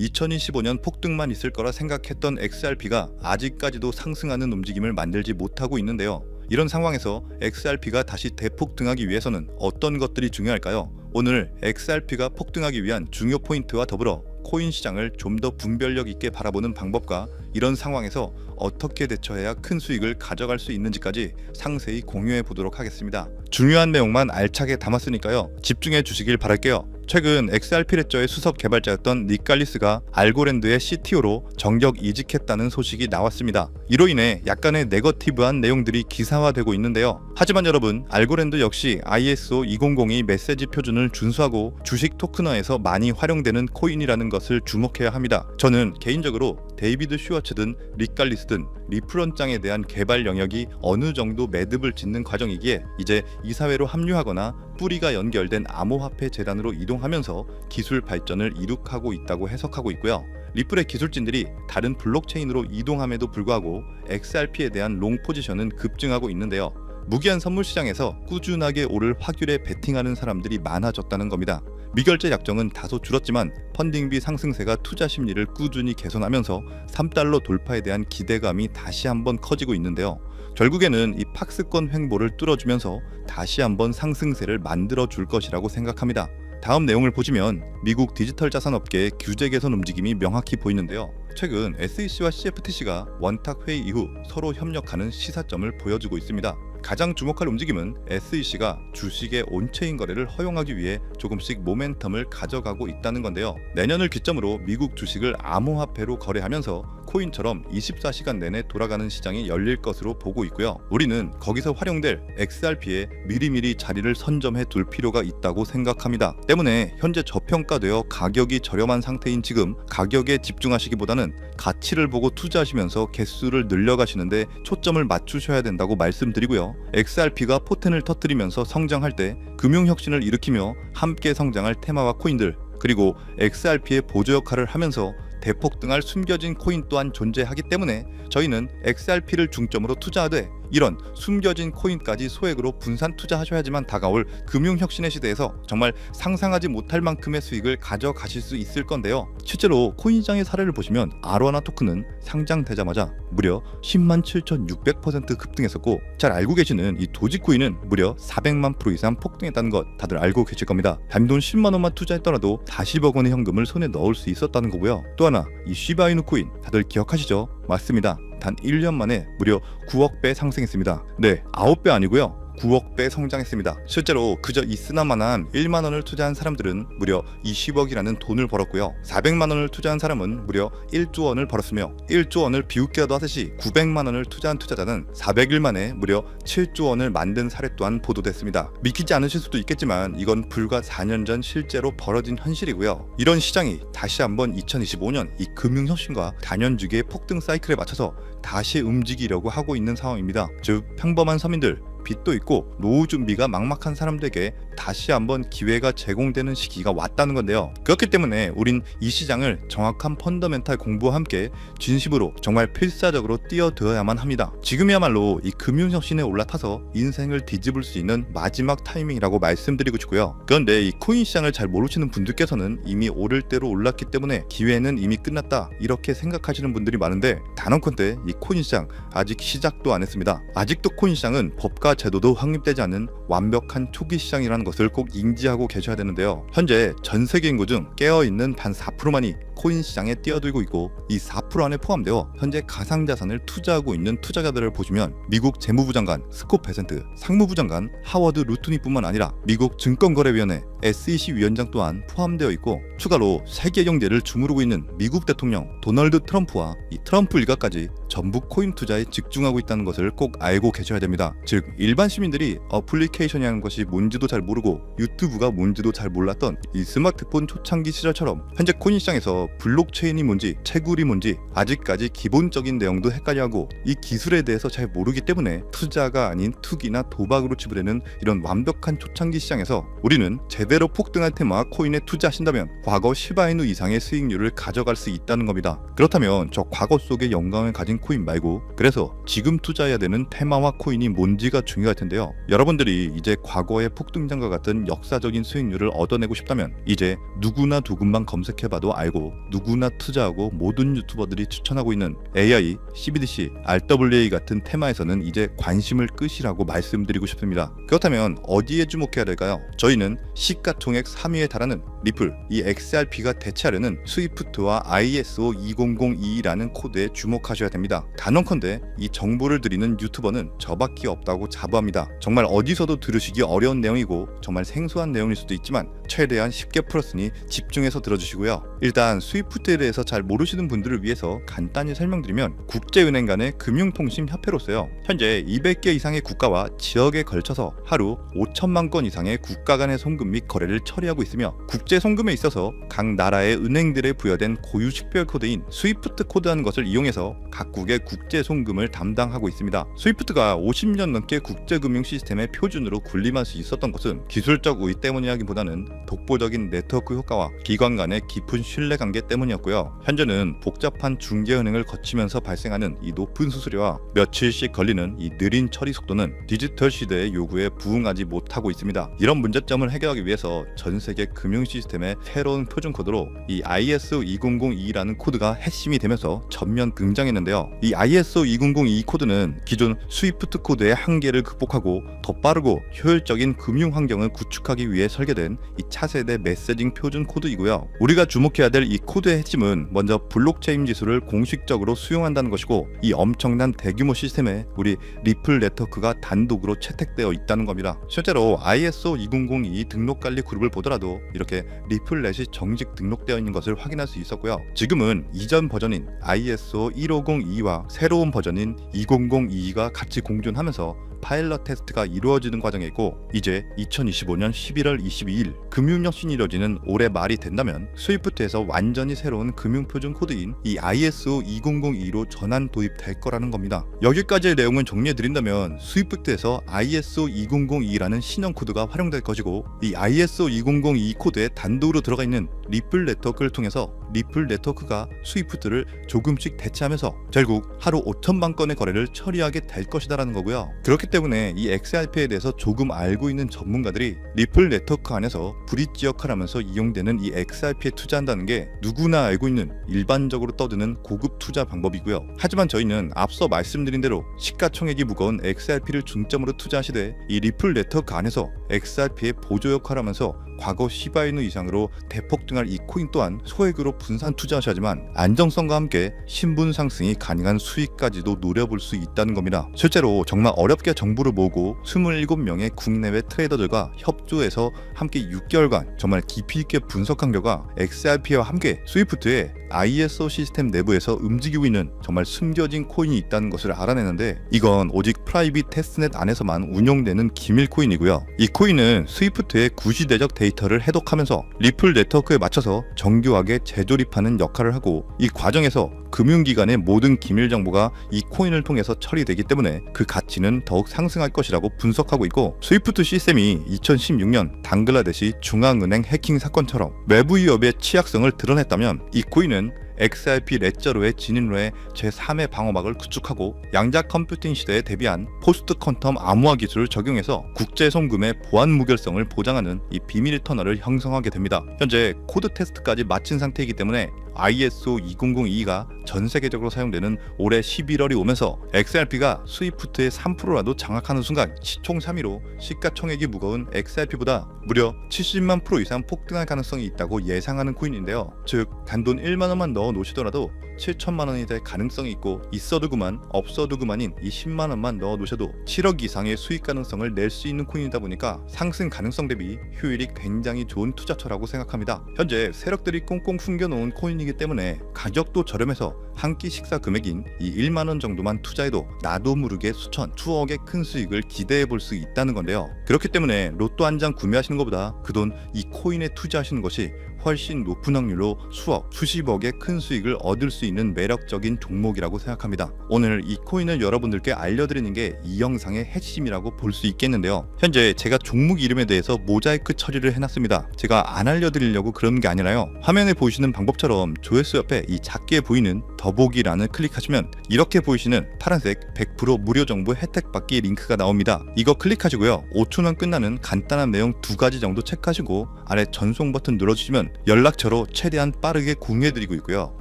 2025년 폭등만 있을 거라 생각했던 XRP가 아직까지도 상승하는 움직임을 만들지 못하고 있는데요. 이런 상황에서 XRP가 다시 대폭등하기 위해서는 어떤 것들이 중요할까요? 오늘 XRP가 폭등하기 위한 중요 포인트와 더불어 코인 시장을 좀 더 분별력 있게 바라보는 방법과 이런 상황에서 어떻게 대처해야 큰 수익을 가져갈 수 있는지까지 상세히 공유해 보도록 하겠습니다. 중요한 내용만 알차게 담았으니까요. 집중해 주시길 바랄게요. 최근 XRP 레저의 수석 개발자였던 닉 갈리스가 알고랜드의 CTO로 정격 이직했다는 소식이 나왔습니다. 이로 인해 약간의 네거티브한 내용들이 기사화되고 있는데요. 하지만 여러분, 알고랜드 역시 ISO 2002 메시지 표준을 준수하고 주식 토큰화에서 많이 활용되는 코인이라는 것을 주목해야 합니다. 저는 개인적으로 데이비드 슈워츠든 릭 갈리스든 리프런장에 대한 개발 영역이 어느 정도 매듭을 짓는 과정이기에 이제 이사회로 합류하거나 뿌리가 연결된 암호화폐 재단으로 이동하면서 기술 발전을 이룩하고 있다고 해석하고 있고요. 리플의 기술진들이 다른 블록체인으로 이동함에도 불구하고 XRP에 대한 롱 포지션은 급증하고 있는데요. 무기한 선물 시장에서 꾸준하게 오를 확률에 베팅하는 사람들이 많아졌다는 겁니다. 미결제 약정은 다소 줄었지만 펀딩비 상승세가 투자 심리를 꾸준히 개선하면서 3달러 돌파에 대한 기대감이 다시 한번 커지고 있는데요. 결국에는 이 팍스권 횡보를 뚫어주면서 다시 한번 상승세를 만들어 줄 것이라고 생각합니다. 다음 내용을 보시면 미국 디지털 자산 업계의 규제 개선 움직임이 명확히 보이는데요. 최근 SEC와 CFTC가 원탁 회의 이후 서로 협력하는 시사점을 보여주고 있습니다. 가장 주목할 움직임은 SEC가 주식의 온체인 거래를 허용하기 위해 조금씩 모멘텀을 가져가고 있다는 건데요. 내년을 기점으로 미국 주식을 암호화폐로 거래하면서 코인처럼 24시간 내내 돌아가는 시장이 열릴 것으로 보고 있고요. 우리는 거기서 활용될 XRP에 미리미리 자리를 선점해 둘 필요가 있다고 생각합니다. 때문에 현재 저평가되어 가격이 저렴한 상태인 지금 가격에 집중하시기보다는 가치를 보고 투자하시면서 개수를 늘려가시는데 초점을 맞추셔야 된다고 말씀드리고요. XRP가 포텐을 터뜨리면서 성장할 때 금융혁신을 일으키며 함께 성장할 테마와 코인들, 그리고 XRP의 보조 역할을 하면서 대폭등할 숨겨진 코인 또한 존재하기 때문에 저희는 XRP를 중점으로 투자하되 이런 숨겨진 코인까지 소액으로 분산 투자하셔야지만 다가올 금융혁신의 시대에서 정말 상상하지 못할 만큼의 수익을 가져가실 수 있을 건데요. 실제로 코인 시장의 사례를 보시면 아로하나 토큰은 상장되자마자 무려 107,600% 급등했었고, 잘 알고 계시는 이 도지코인은 무려 400만 프로 이상 폭등했다는 것 다들 알고 계실 겁니다. 단돈 10만 원만 투자했더라도 40억 원의 현금을 손에 넣을 수 있었다는 거고요. 또 하나, 이 시바이누 코인 다들 기억하시죠? 맞습니다. 단 1년 만에 무려 9억 배 상승했습니다. 네, 9배 아니고요. 9억 배 성장했습니다. 실제로 그저 있으나마난 1만 원을 투자한 사람들은 무려 20억이라는 돈을 벌었고요. 400만 원을 투자한 사람은 무려 1조 원을 벌었으며 1조 원을 비웃게라도 하듯이 900만 원을 투자한 투자자는 400일 만에 무려 7조 원을 만든 사례 또한 보도됐습니다. 믿기지 않으실 수도 있겠지만 이건 불과 4년 전 실제로 벌어진 현실이고요. 이런 시장이 다시 한번 2025년 이 금융혁신과 단연주기의 폭등 사이클에 맞춰서 다시 움직이려고 하고 있는 상황입니다. 즉, 평범한 서민들, 빚도 있고 노후 준비가 막막한 사람들에게 다시 한번 기회가 제공되는 시기가 왔다는 건데요. 그렇기 때문에 우린 이 시장을 정확한 펀더멘탈 공부와 함께 진심으로 정말 필사적으로 뛰어들어야만 합니다. 지금이야말로 이 금융혁신에 올라타서 인생을 뒤집을 수 있는 마지막 타이밍이라고 말씀드리고 싶고요. 그런데 이 코인 시장을 잘 모르시는 분들께서는 이미 오를 대로 올랐기 때문에 기회는 이미 끝났다 이렇게 생각하시는 분들이 많은데, 단언컨대 이 코인 시장 아직 시작도 안 했습니다. 아직도 코인 시장은 법과 제도도 확립되지 않은 완벽한 초기 시장이라는 것을 꼭 인지하고 계셔야 되는데요. 현재 전 세계 인구 중 깨어있는 단 4%만이 코인 시장에 뛰어들고 있고, 이 4% 안에 포함되어 현재 가상자산을 투자하고 있는 투자자들을 보시면 미국 재무부 장관 스콧 베센트, 상무부 장관 하워드 루트니뿐만 아니라 미국 증권거래위원회 SEC 위원장 또한 포함되어 있고, 추가로 세계 경제를 주무르고 있는 미국 대통령 도널드 트럼프와 이 트럼프 일가까지 전부 코인 투자에 집중하고 있다는 것을 꼭 알고 계셔야 됩니다. 즉, 일반 시민들이 어플리케이션이라는 것이 뭔지도 잘 모르고 유튜브가 뭔지도 잘 몰랐던 이 스마트폰 초창기 시절처럼 현재 코인 시장에서 블록체인이 뭔지, 채굴이 뭔지 아직까지 기본적인 내용도 헷갈려하고 이 기술에 대해서 잘 모르기 때문에 투자가 아닌 투기나 도박으로 치부되는 이런 완벽한 초창기 시장에서 우리는 제대로 폭등할 테마 코인에 투자하신다면 과거 시바이누 이상의 수익률을 가져갈 수 있다는 겁니다. 그렇다면 저 과거 속의 영광을 가진 코인 말고, 그래서 지금 투자해야 되는 테마와 코인이 뭔지가 중요할 텐데요. 여러분들이 이제 과거의 폭등장과 같은 역사적인 수익률을 얻어내고 싶다면 이제 누구나 누군만 검색해봐도 알고 누구나 투자하고 모든 유튜버들이 추천하고 있는 AI, CBDC, RWA 같은 테마에서는 이제 관심을 끄시라고 말씀드리고 싶습니다. 그렇다면 어디에 주목해야 될까요? 저희는 시가총액 3위에 달하는 리플, 이 XRP가 대체하려는 스위프트와 ISO 20022라는 코드에 주목하셔야 됩니다. 단언컨대 이 정보를 드리는 유튜버는 저밖에 없다고 자부합니다. 정말 어디서도 들으시기 어려운 내용이고 정말 생소한 내용일 수도 있지만 최대한 쉽게 풀었으니 집중해서 들어주시고요. 일단 스위프트에 대해서 잘 모르시는 분들을 위해서 간단히 설명드리면 국제은행 간의 금융통신협회로서요, 현재 200개 이상의 국가와 지역에 걸쳐서 하루 5천만 건 이상의 국가 간의 송금 및 거래를 처리하고 있으며, 국제 송금에 있어서 각 나라의 은행들에 부여된 고유 식별 코드인 스위프트 코드라는 것을 이용해서 각국의 국제 송금을 담당하고 있습니다. 스위프트가 50년 넘게 국제금융 시스템의 표준으로 군림할 수 있었던 것은 기술적 우위 때문이라기보다는 독보적인 네트워크 효과와 기관 간의 깊은 신뢰관계 때문이었고요. 현재는 복잡한 중개은행을 거치면서 발생하는 이 높은 수수료와 며칠씩 걸리는 이 느린 처리 속도는 디지털 시대의 요구에 부응하지 못하고 있습니다. 이런 문제점을 해결하기 위해서 전 세계 금융 시스템의 새로운 표준 코드로 이 ISO 2002라는 코드가 핵심이 되면서 전면 등장했는데요. 이 ISO 2002 코드는 기존 스위프트 코드의 한계를 극복하고 더 빠르고 효율적인 금융 환경을 구축하기 위해 설계된 이 차세대 메시징 표준 코드이고요. 우리가 주목해야 될 이 코드의 핵심은 먼저 블록체인 기술을 공식적으로 수용한다는 것이고, 이 엄청난 대규모 시스템에 우리 리플 네트워크가 단독으로 채택되어 있다는 겁니다. 실제로 ISO 2002 등록관리 그룹을 보더라도 이렇게 리플넷이 정식 등록되어 있는 것을 확인할 수 있었고요. 지금은 이전 버전인 ISO 1502와 새로운 버전인 2002가 같이 공존하면서 파일럿 테스트가 이루어지는 과정에 있고, 이제 2025년 11월 22일 금융혁신이 이뤄지는 올해 말이 된다면 스위프트에서 완전히 새로운 금융표준 코드인 이 ISO 2002로 전환 도입될 거라는 겁니다. 여기까지의 내용을 정리해드린다면 스위프트에서 ISO 2002라는 신형 코드가 활용될 것이고, 이 ISO 2002 코드에 단독으로 들어가 있는 리플 네트워크를 통해서 리플 네트워크가 스위프트를 조금씩 대체하면서 결국 하루 5천만 건의 거래를 처리하게 될 것이다라는 거고요. 그렇기 때문에 이 XRP에 대해서 조금 알고 있는 전문가들이 리플 네트워크 안에서 브릿지 역할을 하면서 이용되는 이 XRP에 투자한다는 게 누구나 알고 있는 일반적으로 떠드는 고급 투자 방법이고요. 하지만 저희는 앞서 말씀드린 대로 시가총액이 무거운 XRP를 중점으로 투자하시되 이 리플 네트워크 안에서 XRP의 보조 역할을 하면서 과거 시바이누 이상으로 대폭등할 이 코인 또한 소액으로 분산 투자하셔야지만 안정성과 함께 신분 상승이 가능한 수익까지도 노려볼 수 있다는 겁니다. 실제로 정말 어렵게 정보를 모으고 27명의 국내외 트레이더들과 협조해서 함께 6개월간 정말 깊이 있게 분석한 결과 XRP와 함께 스위프트의 ISO 시스템 내부에서 움직이고 있는 정말 숨겨진 코인이 있다는 것을 알아내는데, 이건 오직 프라이빗 테스트넷 안에서만 운용되는 기밀 코인이고요. 이 코인은 스위프트의 구시대적 데이터를 해독하면서 리플 네트워크에 맞춰서 정교하게 재조립하는 역할을 하고, 이 과정에서 금융기관의 모든 기밀 정보가 이 코인을 통해서 처리되기 때문에 그 가치는 더욱 상승할 것이라고 분석하고 있고, 스위프트 시스템이 2016년 방글라데시 중앙은행 해킹 사건처럼 외부 위협의 취약성을 드러냈다면, 이 코인은 XRP 레저로의 진입로의 제3의 방어막을 구축하고 양자 컴퓨팅 시대에 대비한 포스트 퀀텀 암호화 기술을 적용해서 국제 송금의 보안 무결성을 보장하는 이 비밀 터널을 형성하게 됩니다. 현재 코드 테스트까지 마친 상태이기 때문에 ISO 2002가 전 세계적으로 사용되는 올해 11월이 오면서 XRP가 스위프트의 3%라도 장악하는 순간 시총 3위로 시가총액이 무거운 XRP보다 무려 70만 프로 이상 폭등할 가능성이 있다고 예상하는 코인인데요. 즉 단돈 1만 원만 넣어 놓으시더라도 7천만 원이 될 가능성이 있고, 있어도 그만 없어도 그만인 이 10만 원만 넣어 놓으셔도 7억 이상의 수익 가능성을 낼 수 있는 코인이다 보니까 상승 가능성 대비 효율이 굉장히 좋은 투자처라고 생각합니다. 현재 세력들이 꽁꽁 숨겨놓은 코인이기 때문에 가격도 저렴해서 한 끼 식사 금액인 이 1만 원 정도만 투자해도 나도 모르게 수천, 수억의 큰 수익을 기대해 볼 수 있다는 건데요. 그렇기 때문에 로또 한 장 구매하시는 것보다 그 돈 이 코인에 투자하시는 것이 훨씬 높은 확률로 수억, 수십억의 큰 수익을 얻을 수 있는 매력적인 종목이라고 생각합니다. 오늘 이 코인을 여러분들께 알려드리는 게 이 영상의 핵심이라고 볼 수 있겠는데요. 현재 제가 종목 이름에 대해서 모자이크 처리를 해놨습니다. 제가 안 알려드리려고 그런 게 아니라요. 화면에 보이시는 방법처럼 조회수 옆에 이 작게 보이는 더보기란을 클릭하시면 이렇게 보이시는 파란색 100% 무료 정보 혜택 받기 링크가 나옵니다. 이거 클릭하시고요. 5초면 끝나는 간단한 내용 2가지 정도 체크하시고 아래 전송 버튼 눌러주시면 연락처로 최대한 빠르게 공유해드리고 있고요.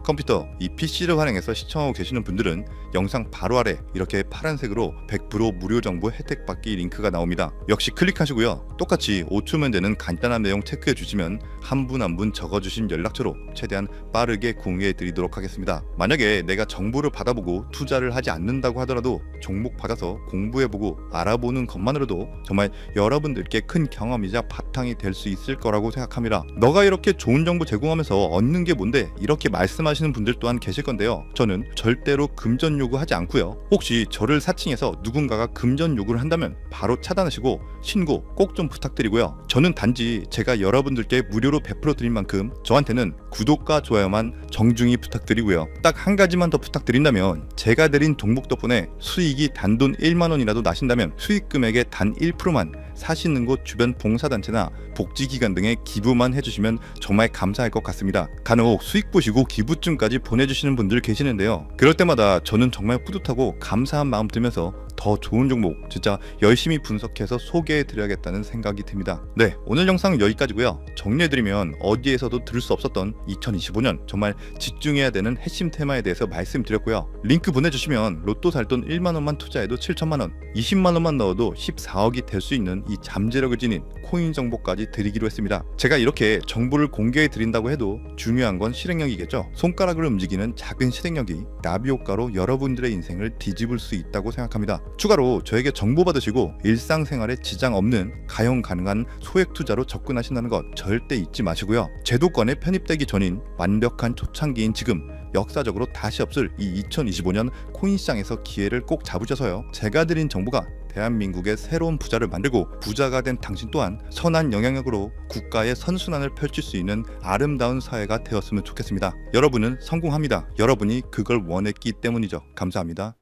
컴퓨터, 이 PC를 활용해서 시청하고 계시는 분들은 영상 바로 아래 이렇게 파란색으로 100% 무료 정보 혜택 받기 링크가 나옵니다. 역시 클릭하시고요. 똑같이 5초면 되는 간단한 내용 체크해 주시면 한 분 한 분 적어주신 연락처로 최대한 빠르게 공유해 드리도록 하겠습니다. 만약에 내가 정보를 받아보고 투자를 하지 않는다고 하더라도 종목 받아서 공부해보고 알아보는 것만으로도 정말 여러분들께 큰 경험이자 바탕이 될 수 있을 거라고 생각합니다. 너가 이렇게 좋은 정보 제공하면서 얻는 게 뭔데? 이렇게 말씀하시는 분들 또한 계실 건데요. 저는 절대로 금전 요구하지 않고요. 혹시 저를 사칭해서 누군가가 금전 요구를 한다면 바로 차단하시고 신고 꼭 좀 부탁드리고요. 저는 단지 제가 여러분들께 무료로 베풀어 드린 만큼 저한테는 구독과 좋아요만 정중히 부탁드리고요. 딱 한 가지만 더 부탁드린다면 제가 드린 종목 덕분에 수익이 단돈 1만원이라도 나신다면 수익 금액의 단 1%만 사시는 곳 주변 봉사단체나 복지기관 등에 기부만 해주시면 정말 감사할 것 같습니다. 간혹 수익 보시고 기부증까지 보내주시는 분들 계시는데요. 그럴 때마다 저는 정말 뿌듯하고 감사한 마음 들면서 더 좋은 종목 진짜 열심히 분석해서 소개해드려야겠다는 생각이 듭니다. 네, 오늘 영상은 여기까지고요. 정리해드리면 어디에서도 들을 수 없었던 2025년 정말 집중해야 되는 핵심 테마에 대해서 말씀드렸고요. 링크 보내주시면 로또 살 돈 1만원만 투자해도 7천만원, 20만원만 넣어도 14억이 될 수 있는 이 잠재력을 지닌 코인 정보까지 드리기로 했습니다. 제가 이렇게 정보를 공개해 드린다고 해도 중요한 건 실행력이겠죠. 손가락을 움직이는 작은 실행력이 나비 효과로 여러분들의 인생을 뒤집을 수 있다고 생각합니다. 추가로 저에게 정보 받으시고 일상생활에 지장 없는 가용 가능한 소액 투자로 접근하신다는 것 절대 잊지 마시고요. 제도권에 편입되기 전인 완벽한 초창기인 지금 역사적으로 다시 없을 이 2025년 코인 시장에서 기회를 꼭 잡으셔서요. 제가 드린 정보가 대한민국의 새로운 부자를 만들고 부자가 된 당신 또한 선한 영향력으로 국가의 선순환을 펼칠 수 있는 아름다운 사회가 되었으면 좋겠습니다. 여러분은 성공합니다. 여러분이 그걸 원했기 때문이죠. 감사합니다.